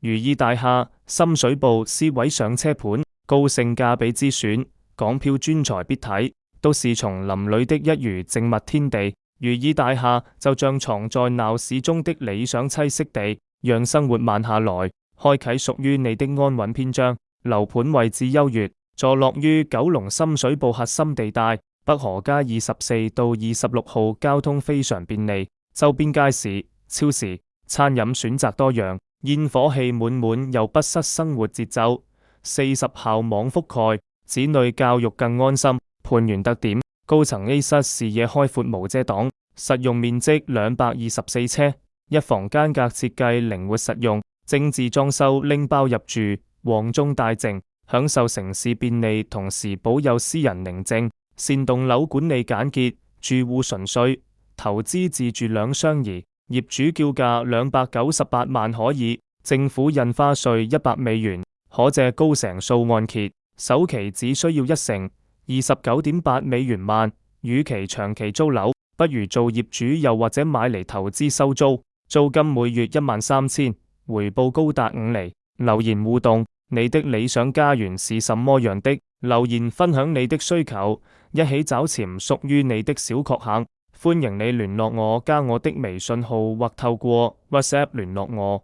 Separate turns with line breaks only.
如意大廈、深水埗 C 位上車盤，高性價比之選，港漂專才必睇，都是叢林裏的一隅靜默天地。如意大廈就像藏在鬧市中的理想棲息地，讓生活慢下來，開啟屬於你的安穩篇章。樓盤位置優越，坐落於九龍深水埗核心地帶，北河街24到26號交通非常便利，周邊街市、超市、餐飲選擇多樣，煙火氣滿滿又不失生活節奏。40校網覆蓋，子女教育更安心。盤源特點：高層 A 室視野開闊無遮擋，實用面積224呎，一房間隔設計靈活實用，精緻裝修拎包入住，旺中帶靜，享受城市便利，同時保有私人寧靜。善棟樓管理簡潔，住戶純粹，投資自住兩相宜，業主叫價298萬可以，政府印花稅$100，可借高成數按揭，首期只需要1成，29.8美元萬。與其長期租樓，不如做業主又或者買嚟投資收租，租金每月13000，回報高達5厘。留言互動：你的理想家園是什麼樣的？留言分享你的需求，一起找尋屬於你的小確幸。歡迎你聯絡我，加我的微信號或透過 WhatsApp 聯絡我。